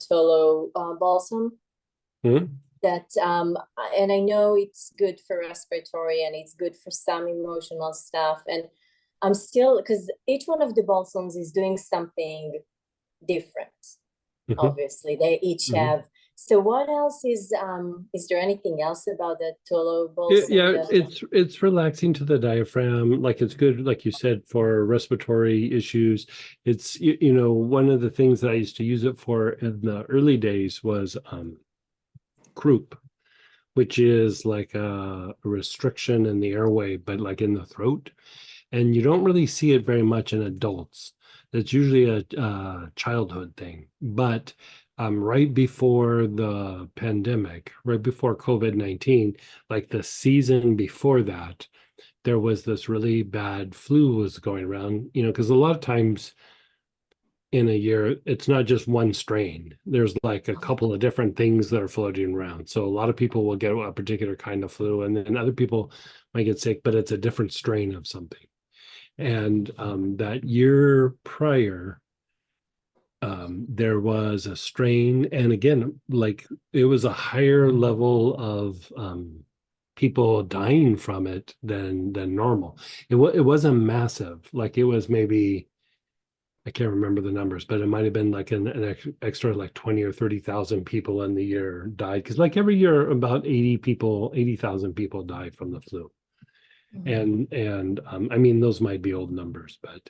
Tolu balsam Hmm? that and I know it's good for respiratory and it's good for some emotional stuff. And I'm still, because each one of the balsams is doing something different. Hmm. Obviously, they each Hmm. have. So what else is there anything else about the Tolo balsam Yeah, that it's relaxing to the diaphragm. Like it's good, like you said, for respiratory issues. It's one of the things that I used to use it for in the early days was croup, which is like a restriction in the airway, but like in the throat. And you don't really see it very much in adults. That's usually a childhood thing. But right before the pandemic, right before COVID-19, like the season before that, there was this really bad flu was going around, because a lot of times in a year, it's not just one strain. There's like a couple of different things that are floating around. So a lot of people will get a particular kind of flu, and then other people might get sick, but it's a different strain of something. And that year prior, there was a strain, and again, like it was a higher level of people dying from it than normal. It wasn't massive, like it was maybe I can't remember the numbers, but it might have been like an extra like 20 or 30,000 people in the year died. Because like every year, about 80,000 people die from the flu. And I mean, those might be old numbers, but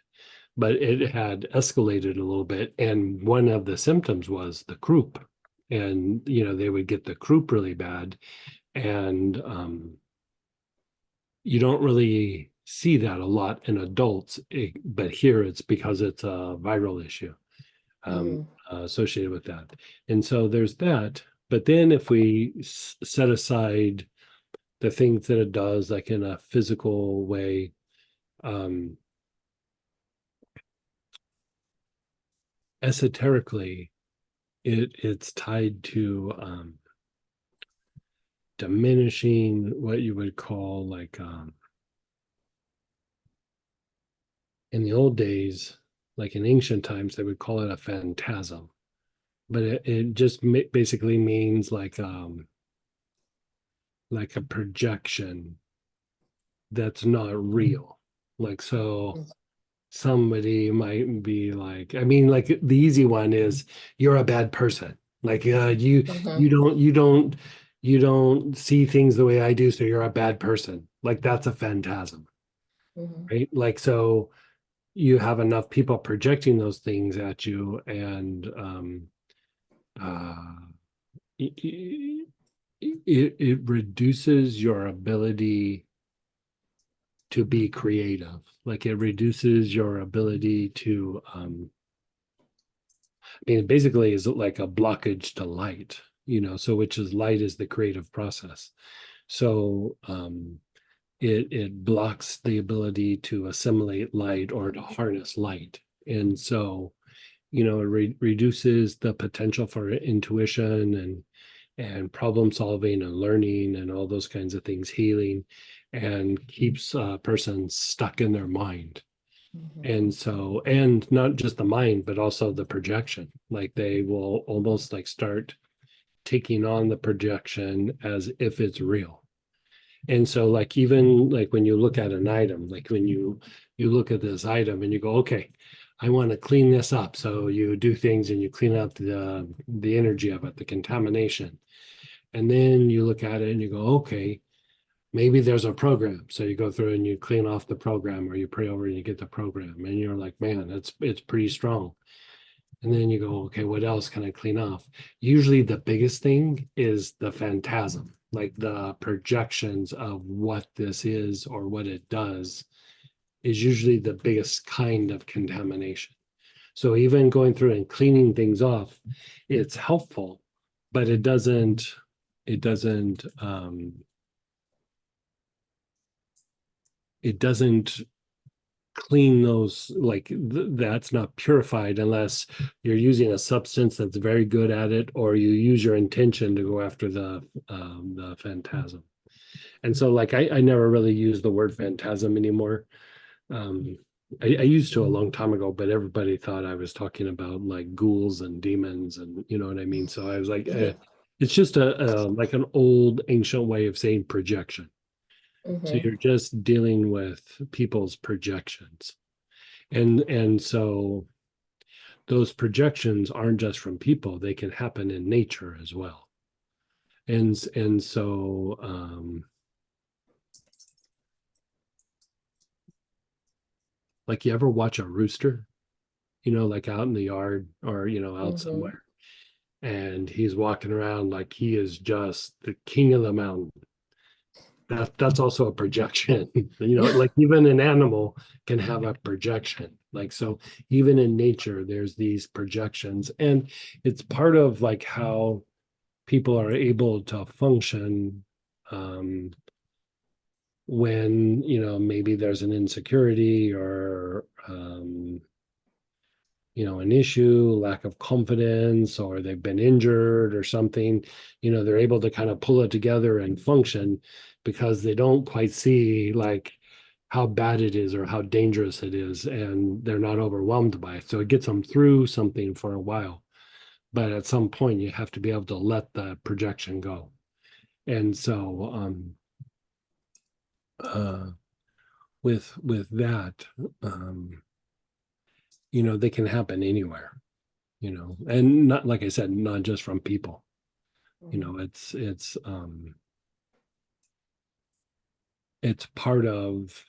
it had escalated a little bit. And one of the symptoms was the croup. And they would get the croup really bad. And you don't really see that a lot in adults, but here it's because it's a viral issue um, Mhm. associated with that. And so there's that. But then if we set aside the things that it does, like in a physical way, um, esoterically, it's tied to diminishing what you would call like in the old days, like in ancient times, they would call it a phantasm, but it just basically means like a projection that's not real. Like so somebody might be like, I mean, like the easy one is you're a bad person. Like you you Mhm. don't you don't you don't see things the way I do, so you're a bad person. Like that's a phantasm, Mhm. right? Like so you have enough people projecting those things at you, and uh it, it reduces your ability to be creative. Like it reduces your ability to I mean, it basically is like a blockage to light, so which is light is the creative process. So it blocks the ability to assimilate light or to harness light. And so, it reduces the potential for intuition and problem solving and learning and all those kinds of things, healing, and keeps a person stuck in their mind. Mhm. And so, and not just the mind, but also the projection. Like they will almost like start taking on the projection as if it's real. And so, like even like when you look at an item, like when you look at this item and you go, okay, I want to clean this up. So you do things and you clean up the energy of it, the contamination. And then you look at it and you go, okay, maybe there's a program. So you go through and you clean off the program or you pray over and you get the program and you're like, man, it's pretty strong. And then you go, okay, what else can I clean off? Usually the biggest thing is the phantasm, like the projections of what this is or what it does is usually the biggest kind of contamination. So even going through and cleaning things off, it's helpful, but it doesn't it doesn't clean those like that's not purified unless you're using a substance that's very good at it or you use your intention to go after the phantasm. And so like I never really use the word phantasm anymore. I used to a long time ago, but everybody thought I was talking about like ghouls and demons, and you know what I mean. So I was like, it's just a like an old ancient way of saying projection. So Mm-hmm. you're just dealing with people's projections, and so those projections aren't just from people; they can happen in nature as well. And so like you ever watch a rooster, you know, like out in the yard or you know out Mm-hmm. somewhere, and he's walking around like he is just the king of the mountain. That's also a projection. You know, like even an animal can have a projection. Like so even in nature there's these projections, and it's part of like how people are able to function um when you know maybe there's an insecurity or you know an issue, lack of confidence, or they've been injured or something. You know, they're able to kind of pull it together and function because they don't quite see like how bad it is or how dangerous it is, and they're not overwhelmed by it, so it gets them through something for a while. But at some point you have to be able to let the projection go. And so uh with that, um you know, they can happen anywhere, you know, and not, like I said, not just from people. You Mm-hmm. know, it's part of,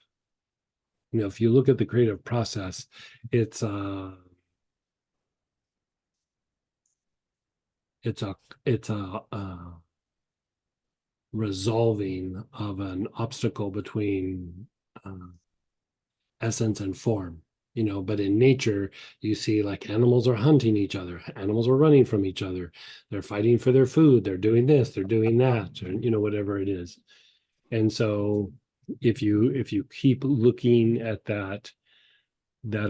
you know, if you look at the creative process, it's it's a it's a resolving of an obstacle between uh, essence and form. You know, but in nature you see like animals are hunting each other, animals are running from each other, they're fighting for their food, they're doing this, they're doing that, or you know whatever it is. And so if you keep looking at that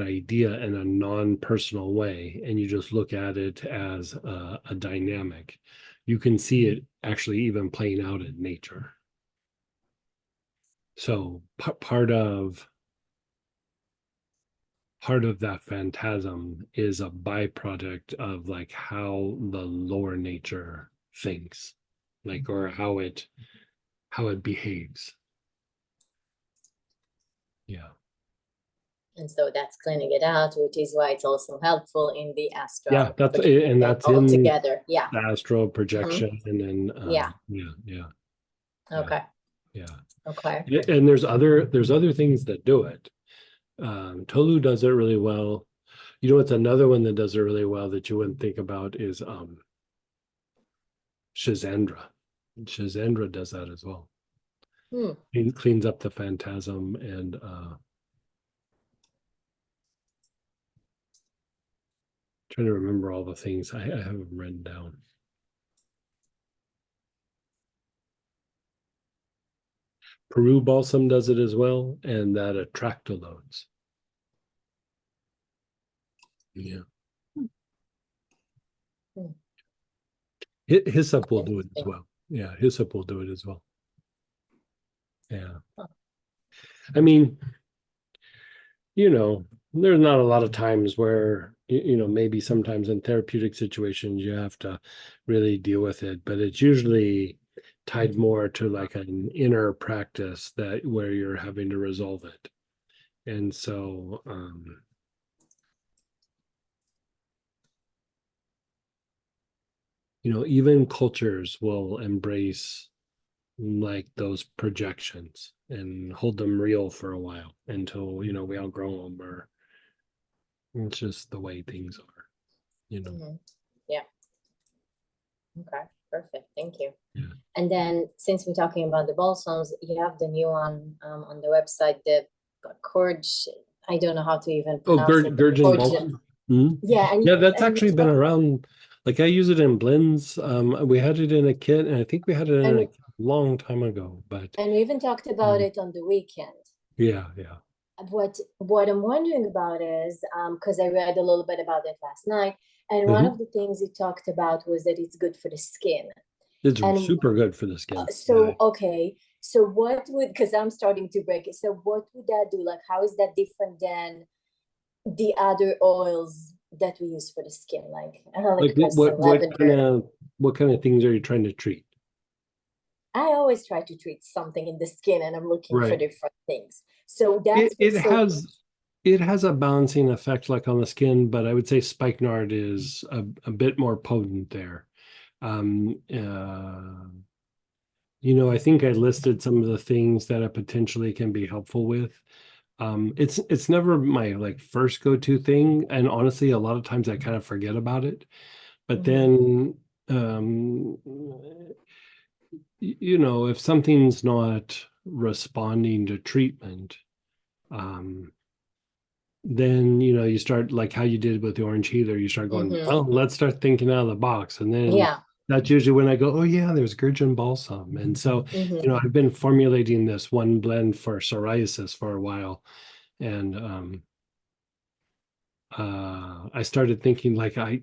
idea in a non-personal way and you just look at it as a dynamic, you can see it actually even playing out in nature. So part of that phantasm is a byproduct of like how the lower nature thinks, like, or how it behaves. Yeah. And so that's cleaning it out, which is why it's also helpful in the Yeah, astral, that's putting and them that's all in together. Yeah. the astral Hmm. projection, and then Yeah. yeah, yeah, yeah, Okay. yeah. Okay. And there's other things that do it. Tolu does it really well. You know what's another one that does it really well that you wouldn't think about is Shazandra. Shazandra does that as well. Hmm. He cleans up the phantasm, and trying to remember all the things. I have them written down. Peru balsam does it as well, and that attractolodes. Yeah. Hmm. Hyssop will do it as Interesting. well. Yeah, hyssop will do it as well. Yeah. Huh. I mean, you know, there's not a lot of times where, you know, maybe sometimes in therapeutic situations you have to really deal with it, but it's usually tied more to like an inner practice that where you're having to resolve it. And so, you know, even cultures will embrace like those projections and hold them real for a while until, you know, we outgrow them, or it's just the way things are, you know. Hmm. Yeah. Okay. Perfect. Thank you. Yeah. And then, since we're talking about the balsams, you have the new one on the website, the Corge. I don't know how to even Oh, pronounce it, but Gurjun Corge. balsam. Mhm. Yeah, Yeah, that's and you actually been talk, around. Like I use it in blends. We had it in a kit, and I think we had it in a and kit a long time ago. But and we even talked about um, it on the weekend. yeah, yeah. What I'm wondering about is because I read a little bit about it last night, and one of Mhm. the things it talked about was that it's good for the skin. It's And super good for the skin. Yeah. so, okay. So what would, because I'm starting to break it. So what would that do? Like, how is that different than the other oils that we use for the skin? Like, I don't know, Like like have some lavender. what kind of things are you trying to treat? I always try to treat something in the skin and I'm looking for Right. different things. So It that's it what's so has it has a balancing effect like on the skin, but I would say spikenard is a bit more potent there. Um, uh, I think I listed some of the things that it potentially can be helpful with. It's never my like first go-to thing, and honestly, a lot of times I kind of forget about it. But Mhm, then, if something's not responding to treatment, um, then you start like how you did with the orange healer. You start going, mhm. well, let's start thinking out of the box, and then Yeah. that's usually when I go, oh yeah, there's Gurjun balsam, and so Mhm, I've been formulating this one blend for psoriasis for a while, and I started thinking like I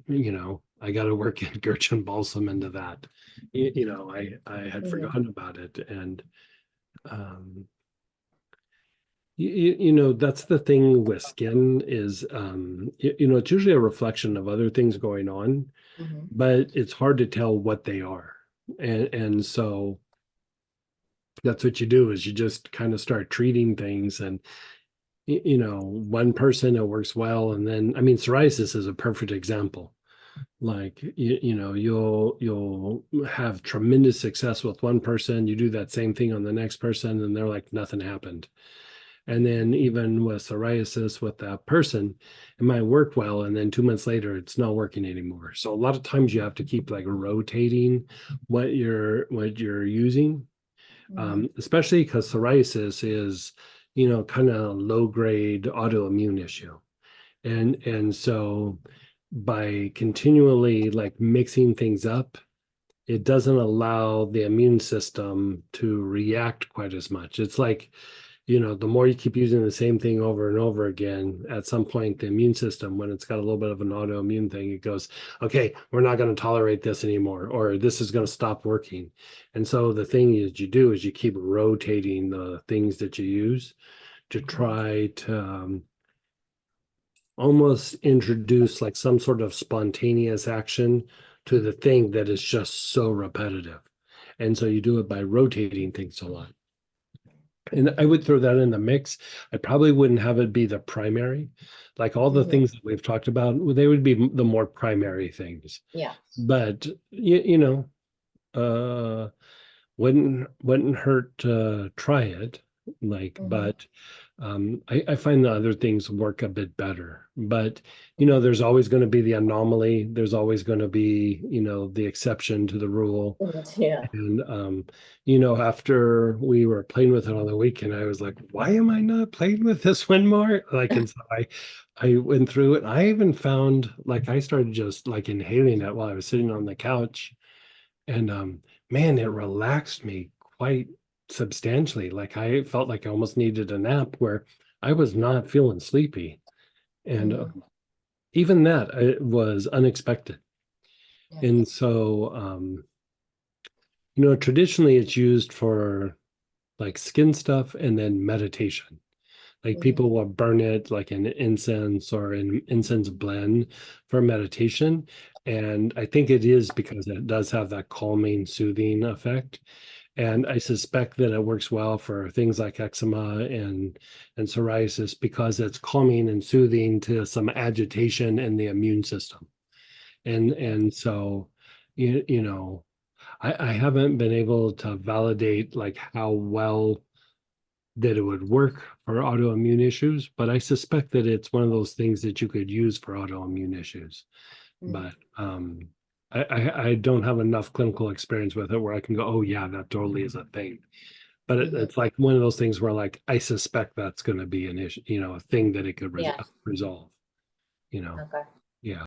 got to work in Gurjun balsam into that. I had mhm, forgotten about it, and um, that's the thing with skin is it's usually a reflection of other things going on, mhm, but it's hard to tell what they are, and so that's what you do is you just kind of start treating things and one person it works well, and then I mean psoriasis is a perfect example. Like you'll have tremendous success with one person, you do that same thing on the next person and they're like nothing happened. And then even with psoriasis with that person, it might work well, and then 2 months later it's not working anymore. So a lot of times you have to keep like rotating what you're using, mhm, especially because psoriasis is kind of low grade autoimmune issue, and so by continually like mixing things up, it doesn't allow the immune system to react quite as much. It's like, the more you keep using the same thing over and over again, at some point, the immune system, when it's got a little bit of an autoimmune thing, it goes, okay, we're not going to tolerate this anymore, or this is going to stop working. And so the thing is, you do is you keep rotating the things that you use to mhm. try to almost introduce like some sort of spontaneous action to the thing that is just so repetitive. And so you do it by rotating things a lot. And I would throw that in the mix. I probably wouldn't have it be the primary. Like all the Mhm. things that we've talked about, well, they would be the more primary things. Yeah. But uh wouldn't hurt to try it. Like, Mhm. but I find the other things work a bit better. But there's always going to be the anomaly. There's always going to be, the exception to the rule. Mhm. Yeah. And after we were playing with it on the weekend, I was like, why am I not playing with this one more? Like, and so I went through it. I even found like I started just like inhaling it while I was sitting on the couch. And man, it relaxed me quite substantially. Like I felt like I almost needed a nap where I was not feeling sleepy. And Mhm. even that it was unexpected. Yeah. And so traditionally it's used for like skin stuff and then meditation. Like Mhm. people will burn it like in incense or in incense blend for meditation. And I think it is because it does have that calming, soothing effect. And I suspect that it works well for things like eczema and psoriasis because it's calming and soothing to some agitation in the immune system. And so you know, I haven't been able to validate like how well that it would work for autoimmune issues, but I suspect that it's one of those things that you could use for autoimmune issues. Mhm. But I don't have enough clinical experience with it where I can go, oh yeah, that totally is a thing. But Mhm. it's like one of those things where like I suspect that's going to be an issue, a thing that it could Yeah. resolve. You know. Okay.